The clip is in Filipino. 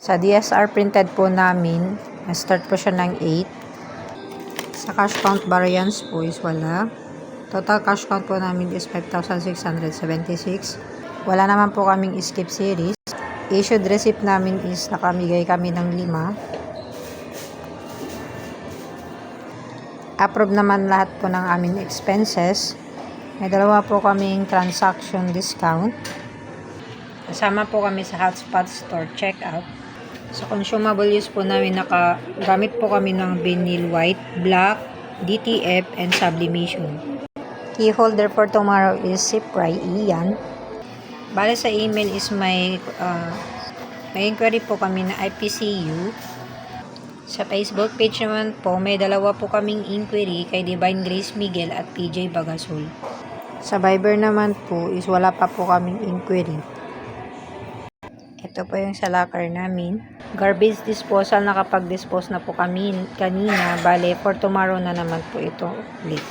Sa DSR printed po namin, start po siya ng 8. Sa cash count variance po is wala. Total cash count po namin is 5,676. Wala naman po kaming skip series. Issued receipt namin is nakamigay kami ng 5. Approve naman lahat po ng aming expenses. May 2 po kaming transaction discount. Kasama po kami sa Hotspot Store checkout. Sa consumable use po namin nakagamit po kami ng vinyl white, black, DTF, and sublimation. Key holder for tomorrow is Cipry Ian. Bale sa email is may inquiry po kami na IPCU. Sa Facebook page naman po, may 2 po kaming inquiry kay Divine Grace Miguel at PJ Bagasol. Sa Viber naman po is wala pa po kaming inquiry. Ito po yung sa locker namin. Garbage disposal, nakapag-dispose na po kami kanina. Bale, for tomorrow na naman po ito ulit.